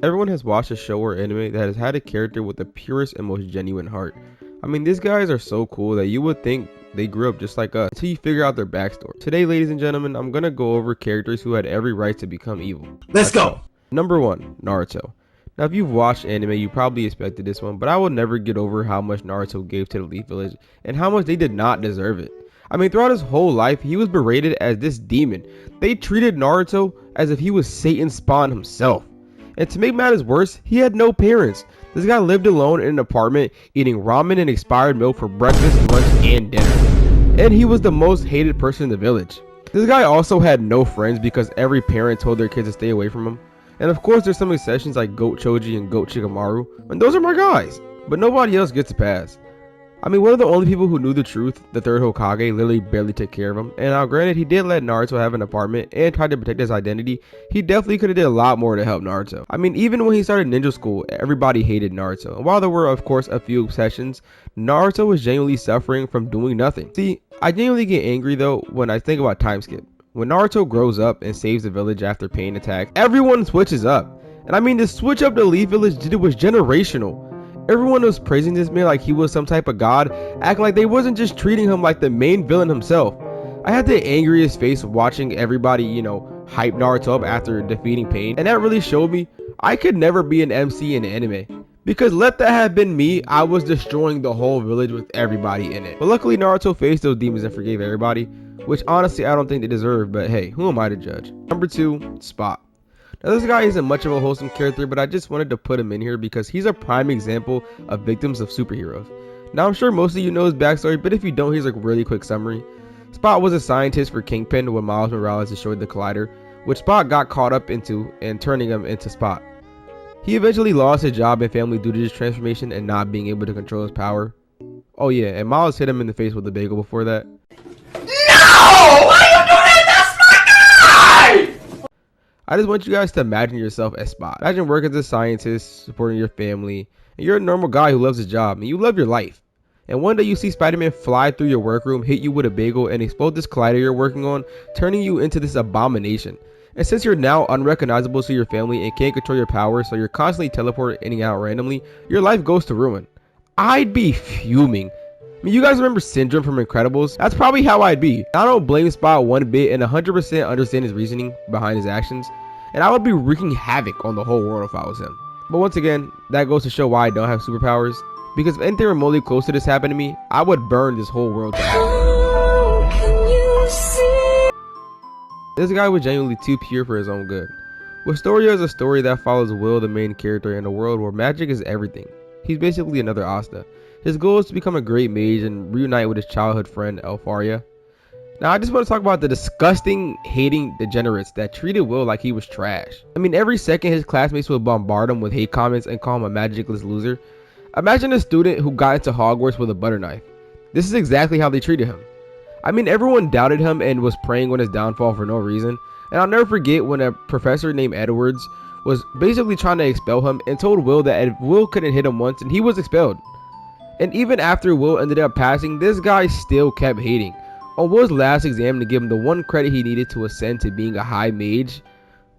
Everyone has watched a show or anime that has had a character with the purest and most genuine heart. I mean, these guys are so cool that you would think they grew up just like us until you figure out their backstory. Today, ladies and gentlemen, I'm gonna go over characters who had every right to become evil. Let's go! Number 1, Naruto. Now, if you've watched anime, you probably expected this one, but I will never get over how much Naruto gave to the Leaf Village and how much they did not deserve it. I mean, throughout his whole life, he was berated as this demon. They treated Naruto as if he was Satan's spawn himself. And to make matters worse, he had no parents. This guy lived alone in an apartment, eating ramen and expired milk for breakfast, lunch, and dinner. And he was the most hated person in the village. This guy also had no friends because every parent told their kids to stay away from him. And of course, there's some exceptions like Goat Choji and Goat Shikamaru, and those are my guys. But nobody else gets a pass. I mean, one of the only people who knew the truth, the third Hokage, literally barely took care of him. And now granted, he did let Naruto have an apartment and tried to protect his identity. He definitely could have did a lot more to help Naruto. I mean, even when he started ninja school, everybody hated Naruto. And while there were of course a few exceptions, Naruto was genuinely suffering from doing nothing. See, I genuinely get angry though when I think about time skip. When Naruto grows up and saves the village after pain attack, everyone switches up. And I mean, the switch up to Leaf Village was generational. Everyone was praising this man like he was some type of god, acting like they wasn't just treating him like the main villain himself. I had the angriest face watching everybody, hype Naruto up after defeating Pain, and that really showed me I could never be an MC in anime. Because let that have been me, I was destroying the whole village with everybody in it. But luckily Naruto faced those demons and forgave everybody, which honestly I don't think they deserve, but hey, who am I to judge? Number 2, Spot. Now this guy isn't much of a wholesome character, but I just wanted to put him in here because he's a prime example of victims of superheroes. Now I'm sure most of you know his backstory, but if you don't, here's a really quick summary. Spot was a scientist for Kingpin when Miles Morales destroyed the Collider, which Spot got caught up into and turning him into Spot. He eventually lost his job and family due to his transformation and not being able to control his power. Oh yeah, and Miles hit him in the face with a bagel before that. No! Why are you doing that? That's my guy! I just want you guys to imagine yourself as Spot. Imagine working as a scientist, supporting your family, and you're a normal guy who loves his job, and you love your life. And one day you see Spider-Man fly through your workroom, hit you with a bagel, and explode this collider you're working on, turning you into this abomination. And since you're now unrecognizable to your family and can't control your powers, so you're constantly teleporting out randomly, your life goes to ruin. I'd be fuming. I mean, you guys remember Syndrome from Incredibles? That's probably how I'd be. I don't blame Spot one bit and 100% understand his reasoning behind his actions. And I would be wreaking havoc on the whole world if I was him. But once again, that goes to show why I don't have superpowers. Because if anything remotely close to this happened to me, I would burn this whole world to ash. This guy was genuinely too pure for his own good. Wistoria is a story that follows Will, the main character, in a world where magic is everything. He's basically another Asta. His goal is to become a great mage and reunite with his childhood friend Elfaria. Now I just want to talk about the disgusting, hating degenerates that treated Will like he was trash. I mean, every second his classmates would bombard him with hate comments and call him a magicless loser. Imagine a student who got into Hogwarts with a butter knife. This is exactly how they treated him. I mean, everyone doubted him and was preying on his downfall for no reason. And I'll never forget when a professor named Edwards was basically trying to expel him and told Will that Will couldn't hit him once and he was expelled. And even after Will ended up passing, this guy still kept hating. On Will's last exam, to give him the one credit he needed to ascend to being a high mage,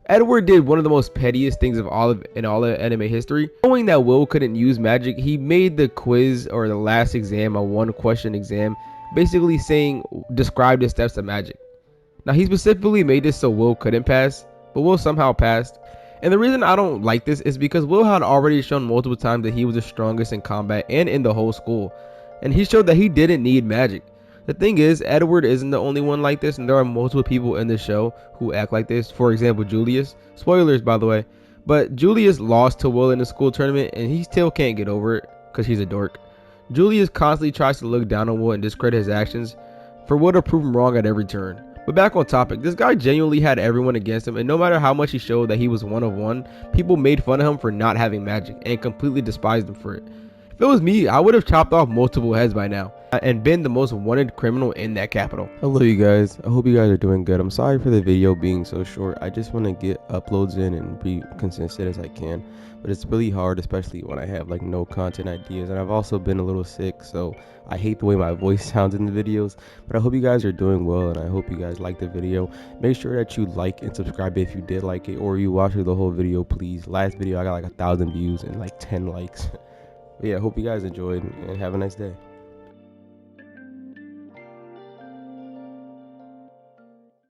Edward did one of the most pettiest things in all of anime history. Knowing that Will couldn't use magic, he made the quiz or the last exam a one question exam, basically describe the steps of magic. Now he specifically made this so Will couldn't pass, but Will somehow passed. And the reason I don't like this is because Will had already shown multiple times that he was the strongest in combat and in the whole school. And he showed that he didn't need magic. The thing is, Edward isn't the only one like this, and there are multiple people in the show who act like this. For example, Julius. Spoilers, by the way. But Julius lost to Will in the school tournament, and he still can't get over it because he's a dork. Julius constantly tries to look down on Will and discredit his actions for Will to prove him wrong at every turn. But back on topic, this guy genuinely had everyone against him, and no matter how much he showed that he was one of one, people made fun of him for not having magic and completely despised him for it. If it was me, I would have chopped off multiple heads by now. and been the most wanted criminal in that capital. Hello you guys, I hope you guys are doing good. I'm sorry for the video being so short. I just want to get uploads in and be consistent as I can, but it's really hard, especially when I have like no content ideas, and I've also been a little sick, so I hate the way my voice sounds in the videos. But I hope you guys are doing well, and I hope you guys like the video. Make sure that you like and subscribe if you did like it, or you watch the whole video, please. Last video I got like 1,000 views and like 10 likes. But yeah, I hope you guys enjoyed and have a nice day.